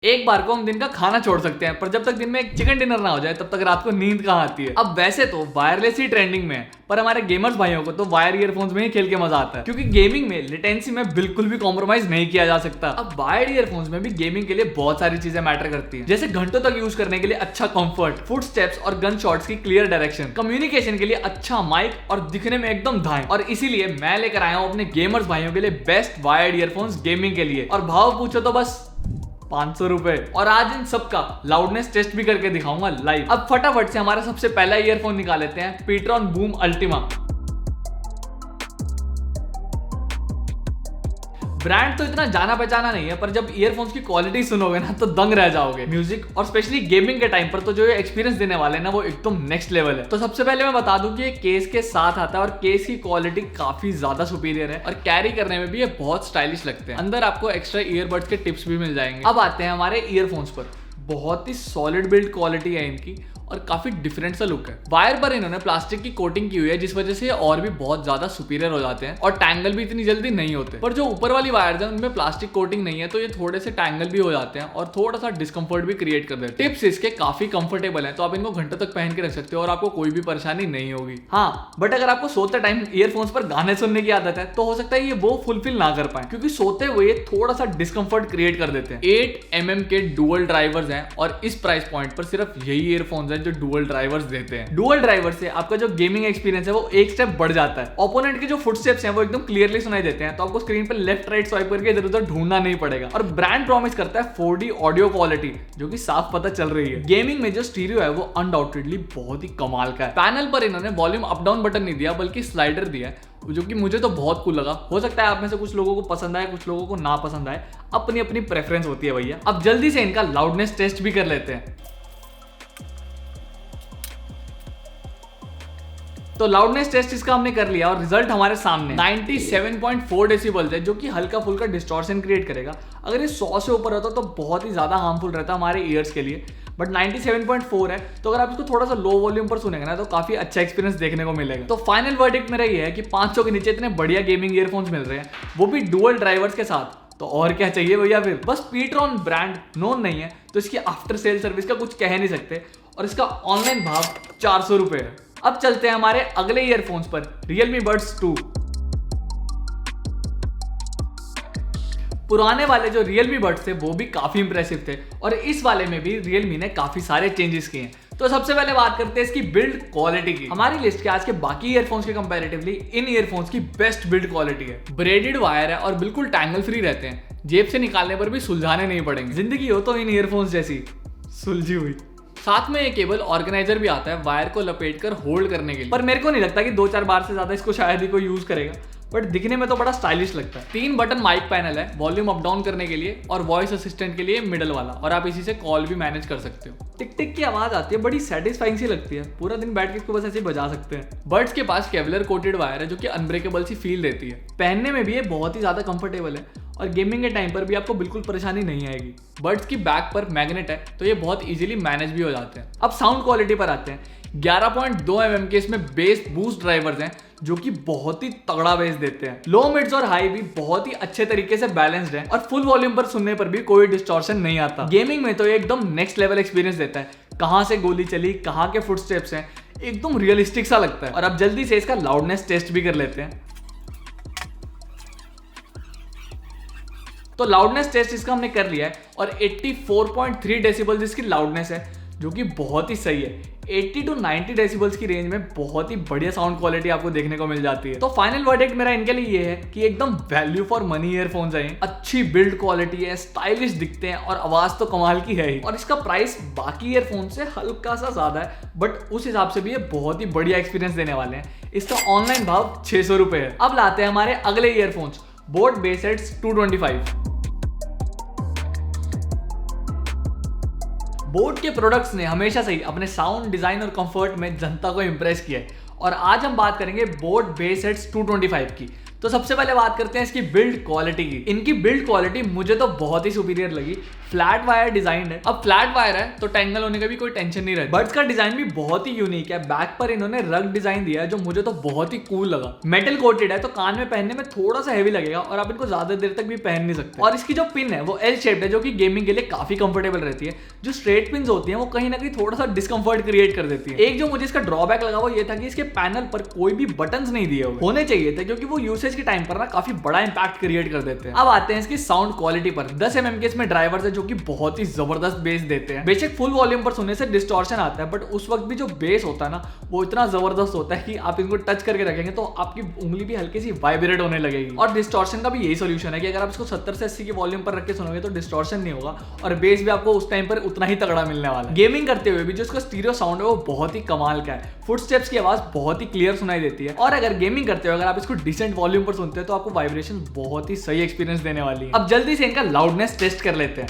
एक बार को हम दिन का खाना छोड़ सकते हैं, पर जब तक दिन में एक चिकन डिनर ना हो जाए तब तक रात को नींद कहाँ आती है। अब वैसे तो वायरलेस ही ट्रेंडिंग में है, पर हमारे गेमर्स भाइयों को तो वायर ईयरफोन्स में ही खेल के मजा आता है, क्योंकि गेमिंग में लेटेंसी में बिल्कुल भी कॉम्प्रोमाइज नहीं किया जा सकता। अब वायर्ड ईयरफोन्स में भी गेमिंग के लिए बहुत सारी चीजें मैटर करती हैं, जैसे घंटों तक यूज करने के लिए अच्छा कंफर्ट, फुट स्टेप्स और गन शॉट्स की क्लियर डायरेक्शन, कम्युनिकेशन के लिए अच्छा माइक और दिखने में एकदम धाएं। और इसीलिए मैं लेकर आया हूं अपने गेमर्स भाइयों के लिए बेस्ट वायर्ड ईयरफोन्स गेमिंग के लिए, और भाव पूछो तो बस 500 रुपए। और आज इन सब का लाउडनेस टेस्ट भी करके दिखाऊंगा लाइव। अब फटाफट से हमारा सबसे पहला ईयरफोन निकाल लेते हैं, पीट्रॉन बूम अल्टीमा। ब्रांड तो इतना जाना पहचाना नहीं है, पर जब ईयरफोन्स की क्वालिटी सुनोगे ना तो दंग रह जाओगे। म्यूजिक और स्पेशली गेमिंग के टाइम पर तो जो ये एक्सपीरियंस देने वाले हैं ना वो एकदम नेक्स्ट लेवल है। तो सबसे पहले मैं बता दूं कि ये केस के साथ आता है और केस की क्वालिटी काफी ज्यादा सुपीरियर है और कैरी करने में भी ये बहुत स्टाइलिश लगते हैं। अंदर आपको एक्स्ट्रा ईयरबड्स के टिप्स भी मिल जाएंगे। अब आते हैं हमारे ईयरफोन्स पर। बहुत ही सॉलिड बिल्ड क्वालिटी है इनकी और काफी डिफरेंट सा लुक है। वायर पर इन्होंने प्लास्टिक की कोटिंग की हुई है, जिस वजह से ये और भी बहुत ज्यादा सुपीरियर हो जाते हैं और टैंगल भी इतनी जल्दी नहीं होते। पर जो ऊपर वाली वायर है उनमें प्लास्टिक कोटिंग नहीं है, तो ये थोड़े से टैंगल भी हो जाते हैं और थोड़ा सा डिस्कंफर्ट भी क्रिएट कर देते हैं। टिप्स इसके काफी कंफर्टेबल है, तो आप इनको घंटों तक पहन के रख सकते हो और आपको कोई भी परेशानी नहीं होगी। हाँ, बट अगर आपको सोते टाइम ईयरफोन्स पर गाने सुनने की आदत है तो हो सकता है ये वो फुलफिल ना कर पाए, क्योंकि सोते हुए थोड़ा सा डिस्कंफर्ट क्रिएट कर देते हैं। 8 mm के डुअल ड्राइवर्स हैं और इस प्राइस पॉइंट पर सिर्फ यही ईयरफोन्स हैं जो डुअल ड्राइवर्स देते हैं। डुअल ड्राइवर से आपका जो गेमिंग एक्सपीरियंस है वो एक स्टेप बढ़ जाता है। ओपोनेंट के जो फुटस्टेप्स हैं वो एकदम क्लियरली सुनाई देते हैं, तो आपको स्क्रीन पर लेफ्ट राइट स्वाइप करके इधर उधर ढूंढना नहीं पड़ेगा। और ब्रांड प्रॉमिस करता है 4D ऑडियो क्वालिटी, जो कि साफ पता चल रही है। गेमिंग में जो स्टीरियो है वो अनडाउटेडली बहुत ही कमाल का है। पैनल पर इन्होंने वॉल्यूम अप डाउन बटन नहीं दिया, बल्कि स्लाइडर दिया है, जो कि मुझे तो बहुत कूल लगा। हो सकता है आप में से कुछ लोगों को पसंद आए, कुछ लोगों को ना पसंद आए, अपनी अपनी प्रेफरेंस होती है भैया। अब जल्दी से इनका लाउडनेस टेस्ट भी कर लेते हैं। तो लाउडनेस टेस्ट इसका हमने कर लिया और रिजल्ट हमारे सामने 97.4 डेसिबल्स है, जो कि हल्का फुल्का डिस्टॉर्शन क्रिएट करेगा। अगर ये 100 से ऊपर होता तो बहुत ही ज्यादा हार्मफुल रहता हमारे ईयर्स के लिए, बट 97.4 है, तो अगर आप इसको थोड़ा सा लो वॉल्यूम पर सुनेंगे ना तो काफी अच्छा एक्सपीरियंस देखने को मिलेगा। तो फाइनल वर्डिक्ट मेरा ये है कि 500 के नीचे इतने बढ़िया गेमिंग ईयरफोन्स मिल रहे हैं, वो भी डुअल ड्राइवर्स के साथ, तो और क्या चाहिए भैया फिर। बस पीट्रॉन ब्रांड नोन नहीं है तो इसकी आफ्टर सेल सर्विस का कुछ कह नहीं सकते, और इसका ऑनलाइन भाव 400 रुपए है। अब चलते हैं हमारे अगले ईयरफोन्स पर, Realme Buds 2। पुराने वाले जो Realme Buds थे वो भी काफी इंप्रेसिव थे, और इस वाले में भी Realme ने काफी सारे चेंजेस किए हैं। तो सबसे पहले बात करते हैं इसकी बिल्ड क्वालिटी की। हमारी लिस्ट के आज के बाकी ईयरफोन्स के कंपैरेटिवली इन ईयरफोन्स की बेस्ट बिल्ड क्वालिटी है। ब्रेडेड वायर है और बिल्कुल टैंगल फ्री रहते हैं, जेब से निकालने पर भी सुलझाने नहीं पड़ेंगे। जिंदगी हो तो इन ईयरफोन्स जैसी सुलझी हुई। साथ में एक केबल ऑर्गेनाइजर भी आता है वायर को लपेटकर होल्ड करने के लिए, पर मेरे को नहीं लगता कि 2-4 बार से ज्यादा इसको शायद ही कोई यूज करेगा, बट दिखने में तो बड़ा स्टाइलिश लगता है। 3 बटन माइक पैनल है, वॉल्यूम अप डाउन करने के लिए और वॉइस असिस्टेंट के लिए मिडल वाला, और आप इसी से कॉल भी मैनेज कर सकते हो। टिक टिक की आवाज आती है, बड़ी सेटिस्फाइंग सी लगती है, पूरा दिन बैठ के इसको बस ऐसे ही बजा सकते हैं। बड्स के पास केवलर कोटेड वायर है, जो कि अनब्रेकेबल सी फील देती है। पहनने में भी ये बहुत ही ज्यादा कंफर्टेबल है और गेमिंग के टाइम पर भी आपको बिल्कुल परेशानी नहीं आएगी। बड्स की बैक पर मैग्नेट है, तो ये बहुत इजीली मैनेज भी हो जाते हैं। अब साउंड क्वालिटी पर आते हैं। 11.2 mm के इसमें बेस बूस्ट ड्राइवर्स हैं, जो कि बहुत ही तगड़ा बेस देते हैं। लो मिड्स और हाई भी बहुत ही अच्छे तरीके से बैलेंस्ड है, और फुल वॉल्यूम पर सुनने पर भी कोई डिस्टॉर्शन नहीं आता। गेमिंग में तो ये एकदम नेक्स्ट लेवल एक्सपीरियंस देता है। कहां से गोली चली, कहां के फुटस्टेप्स हैं, एकदम रियलिस्टिक सा लगता है। और अब जल्दी से इसका लाउडनेस टेस्ट भी कर लेते हैं। तो लाउडनेस टेस्ट इसका हमने कर लिया है और 84.3 डेसिबल्स इसकी लाउडनेस है, जो कि बहुत ही सही है। 80 to 90 डेसिबल्स की रेंज में बहुत ही बढ़िया साउंड क्वालिटी आपको देखने को मिल जाती है। तो फाइनल वर्डिक्ट मेरा इनके लिए ये है कि एकदम वैल्यू फॉर मनी ईयरफोन्स हैं। अच्छी बिल्ड क्वालिटी है, स्टाइलिश दिखते हैं और आवाज तो कमाल की है ही। और इसका प्राइस बाकी ईयरफोन से हल्का सा ज्यादा है, बट उस हिसाब से भी ये बहुत ही बढ़िया एक्सपीरियंस देने वाले हैं। इसका ऑनलाइन भाव 600 रुपए है। अब लाते हैं हमारे अगले ईयरफोन्स, बोट बेसहेड्स 225। बोट के प्रोडक्ट्स ने हमेशा से ही अपने साउंड, डिजाइन और कंफर्ट में जनता को इंप्रेस किया है, और आज हम बात करेंगे बोट बेसहेड्स 225 की। तो सबसे पहले बात करते हैं इसकी बिल्ड क्वालिटी की। इनकी बिल्ड क्वालिटी मुझे तो बहुत ही सुपीरियर लगी। फ्लैट वायर डिजाइन है, अब फ्लैट वायर है तो टेंगल होने का भी कोई टेंशन नहीं रहती। बड्स का डिजाइन भी बहुत ही यूनिक है। बैक पर इन्होंने रग डिजाइन दिया है जो मुझे तो बहुत ही कूल लगा। मेटल कोटेड है तो कान में पहनने में थोड़ा सा हेवी लगेगा और आप इनको ज्यादा देर तक भी पहन नहीं सकते। और इसकी जो पिन है वो एल शेप्ड है जो कि गेमिंग के लिए काफी कंफर्टेबल रहती है। जो स्ट्रेट पिन होती है वो कहीं ना कहीं थोड़ा सा डिस्कंफर्ट क्रिएट कर देती है। एक जो मुझे इसका ड्रॉबैक लगा वो ये था कि इसके पैनल पर कोई भी बटन्स नहीं दिए हुए होने चाहिए थे, क्योंकि वो यूसेज के टाइम पर ना काफी बड़ा इंपैक्ट क्रिएट कर देते हैं। अब आते हैं इसकी साउंड क्वालिटी पर। 10 mm के इसमें ड्राइवर्स है जो कि बहुत ही जबरदस्त बेस देते हैं। बेशक फुल वॉल्यूम पर सुनने से डिस्टॉर्शन आता है, बट उस वक्त भी जो बेस होता है ना वो इतना जबरदस्त होता है कि आप इनको टच करके रखेंगे तो आपकी उंगली भी हल्की सी वाइब्रेट होने लगेगी। और डिस्टॉर्शन का भी यही सोल्यूशन है कि अगर आप इसको 70 से 80 की वॉल्यूम पर रख के सुनोगे तो डिस्टॉर्शन नहीं होगा और बेस भी आपको उस टाइम पर उतना ही तगड़ा मिलने वाला है। गेमिंग करते हुए भी जो इसका स्टीरियो साउंड है वो बहुत ही कमाल का है। फुटस्टेप्स की आवाज बहुत ही क्लियर सुनाई देती है। और अगर गेमिंग करते हुए अगर आप इसको डिसेंट वॉल्यूम पर सुनते हैं तो आपको वाइब्रेशन बहुत ही सही एक्सपीरियंस देने वाली है। अब जल्दी से इनका लाउडनेस टेस्ट कर लेते हैं।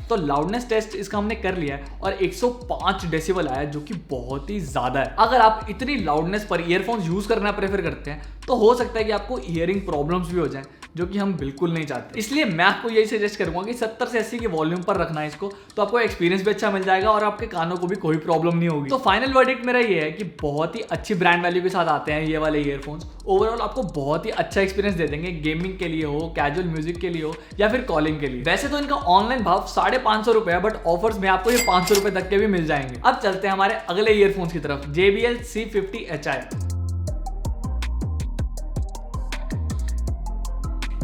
तो लाउडनेस टेस्ट इसका हमने कर लिया है और 105 डेसिबल आया जो कि बहुत ही ज्यादा है। अगर आप इतनी लाउडनेस पर ईयरफोन्स यूज करना प्रेफर करते हैं तो हो सकता है कि आपको ईयरिंग प्रॉब्लम्स भी हो जाएं, जो कि हम बिल्कुल नहीं चाहते। इसलिए मैं आपको यही सजेस्ट करूंगा कि 70 से 80 की वॉल्यूम पर रखना है इसको, तो आपको एक्सपीरियंस भी अच्छा मिल जाएगा और आपके कानों को भी कोई प्रॉब्लम नहीं होगी। तो फाइनल वर्डिक्ट मेरा ये है कि बहुत ही अच्छी ब्रांड वैल्यू के साथ आते हैं ये वाले ईयरफोन्स। ओवरऑल आपको बहुत ही अच्छा एक्सपीरियंस दे देंगे, गेमिंग के लिए हो, कैजुअल म्यूजिक के लिए हो या फिर कॉलिंग के लिए। वैसे तो इनका ऑनलाइन भाव 550 रुपए है, बट ऑफर्स में आपको ये 500 रुपए तक के भी मिल जाएंगे। अब चलते हैं हमारे अगले ईयरफोन्स की तरफ, JBL C50Hi।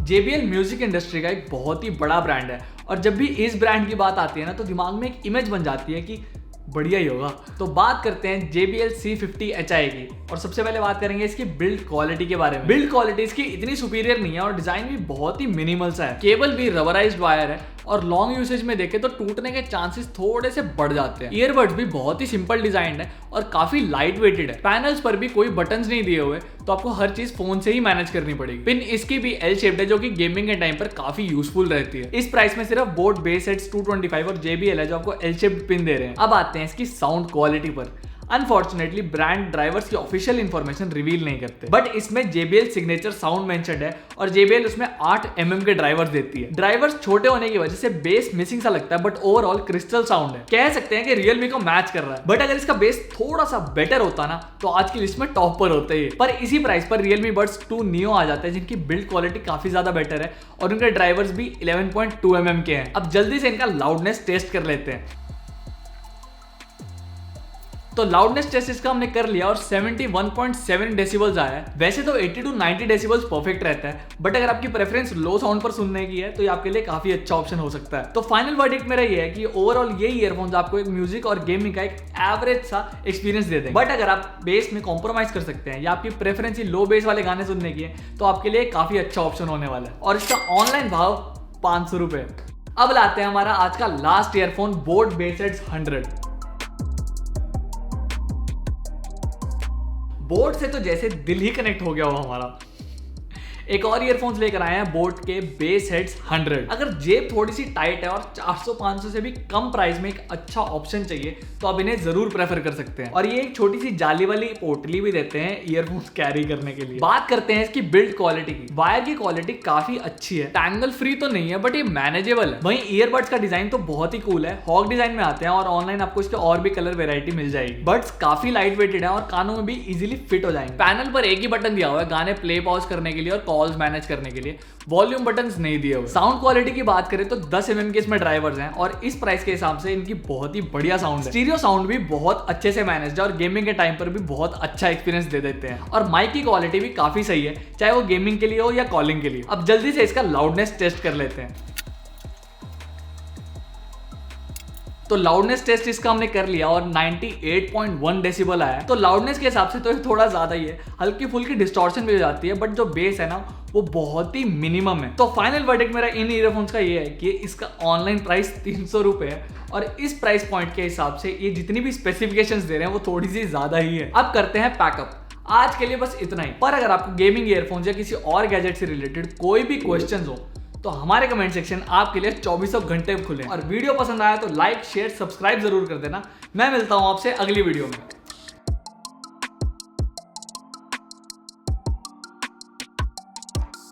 JBL music industry का एक बहुत ही बड़ा ब्रांड है और जब भी इस ब्रांड की बात आती है ना तो दिमाग में एक इमेज बन जाती है कि बढ़िया ही होगा। तो बात करते हैं JBL C50Hi की और सबसे पहले बात करेंगे इसकी बिल्ड क्वालिटी के बारे में। बिल्ड क्वालिटी इसकी इतनी सुपीरियर नहीं है और डिजाइन भी बहुत ही मिनिमल सा है। केबल भी रबराइज्ड वायर है और लॉन्ग यूसेज में देखें तो टूटने के चांसेस थोड़े से बढ़ जाते हैं। ईयरबड्स भी बहुत ही सिंपल डिजाइन है और काफी लाइट वेटेड है। पैनल्स पर भी कोई बटन्स नहीं दिए हुए तो आपको हर चीज फोन से ही मैनेज करनी पड़ेगी। पिन इसकी भी एल शेप्ड है जो कि गेमिंग के टाइम पर काफी यूजफुल रहती है। इस प्राइस में सिर्फ बोट बेस हेड्स 225 और JBL है जो आपको एल शेप्ड पिन दे रहे हैं। अब आते हैं इसकी साउंड क्वालिटी पर। अनफॉर्चुनेटली ब्रांड ड्राइवर्स की ऑफिशियल इंफॉर्मेशन रिवील नहीं करते, बट इसमें JBL सिग्नेचर साउंड मेंशन्ड है और JBL उसमें 8 mm के ड्राइवर्स देती है। ड्राइवर्स छोटे होने की वजह से बेस मिसिंग सा लगता है, बट ओवरऑल क्रिस्टल साउंड है। कह सकते हैं कि रियलमी को मैच कर रहा है, बट अगर इसका बेस थोड़ा सा बेटर होता ना तो आज की लिस्ट में टॉप पर होते ही। पर इसी प्राइस पर Realme Buds 2 Neo आ जाते हैं जिनकी बिल्ड क्वालिटी काफी ज्यादा बेटर है और उनके ड्राइवर्स भी 11.2 mm के हैं। अब जल्दी से इनका लाउडनेस टेस्ट कर लेते हैं। तो लाउडनेस टेस्ट इसका हमने कर लिया और 71.7 डेसिबल्स आया है। वैसे तो 80 to 90 डेसिबल्स परफेक्ट रहता है, बट अगर आपकी प्रेफरेंस लो साउंड पर सुनने की है तो ये आपके लिए काफी अच्छा ऑप्शन हो सकता है। तो फाइनल वर्डिक्ट मेरा ये है कि ओवरऑल ये ईयरफोन्स आपको एक म्यूजिक और गेमिंग का एक एवरेज सा एक्सपीरियंस दे देंगे। बट अगर आप बेस में कॉम्प्रोमाइज कर सकते हैं या आपकी प्रेफरेंस ही लो बेस वाले गाने सुनने की है तो आपके लिए काफी अच्छा ऑप्शन होने वाला है। और इसका ऑनलाइन भाव 500 रुपए। अब लाते हैं हमारा आज का last earphone, boat base heads 100। Boat से तो जैसे दिल ही कनेक्ट हो गया हो हमारा। एक और ईयरफोन्स लेकर आए हैं बोट के बेस हेड्स 100। अगर जेब थोड़ी सी टाइट है और 400-500 से भी कम प्राइस में एक अच्छा ऑप्शन चाहिए तो आप इन्हें जरूर प्रेफर कर सकते हैं। और ये एक छोटी सी जाली वाली पोटली भी देते हैं ईयरफोन्स कैरी करने के लिए। बात करते हैं इसकी बिल्ड क्वालिटी की। वायर की क्वालिटी काफी अच्छी है, टैंगल फ्री तो नहीं है बट ये मैनेजेबल है। वहीं ईयरबड्स का डिजाइन तो बहुत ही कूल है, हॉक डिजाइन में आते हैं और ऑनलाइन आपको इसके और भी कलर वेरायटी मिल जाएगी। बड्स काफी लाइट वेटेड है और कानों में भी इजिली फिट हो जाएंगे। पैनल पर एक ही बटन दिया हुआ है गाने प्ले पॉज करने के लिए और कॉल्स मैनेज करने के लिए, वॉल्यूम बटन्स नहीं दिए हुए। साउंड क्वालिटी की बात करें तो 10 mm के इसमें ड्राइवर्स हैं और इस प्राइस के हिसाब से इनकी बहुत ही बढ़िया साउंड है। स्टीरियो साउंड भी बहुत अच्छे से मैनेज है और गेमिंग के टाइम पर भी बहुत अच्छा एक्सपीरियंस दे देते हैं। और माइक की क्वालिटी भी काफी सही है, चाहे वो गेमिंग के लिए हो या कॉलिंग के लिए। अब जल्दी से इसका लाउडनेस टेस्ट कर लेते हैं। तो लाउडनेस टेस्ट इसका हमने कर लिया और 98.1 डेसिबल आया है। तो लाउडनेस के हिसाब से तो ये थोड़ा ज्यादा ही है, हल्की फुल्की डिस्टॉर्शन भी हो जाती है, बट जो बेस है ना वो बहुत ही मिनिमम है। तो फाइनल वर्डिक्ट मेरा इन ईयरफोन्स का ये है कि इसका ऑनलाइन प्राइस 300 रुपए है और इस प्राइस पॉइंट के हिसाब से ये जितनी भी स्पेसिफिकेशंस दे रहे हैं वो थोड़ी सी ज्यादा ही है। अब करते हैं पैकअप। आज के लिए बस इतना ही, पर अगर आपको गेमिंग ईयरफोन्स या किसी और गैजेट से रिलेटेड कोई भी क्वेश्चंस हो तो हमारे कमेंट सेक्शन आपके लिए 24 घंटे खुले। और वीडियो पसंद आया तो लाइक शेयर सब्सक्राइब जरूर कर देना। मैं मिलता हूं आपसे अगली वीडियो में।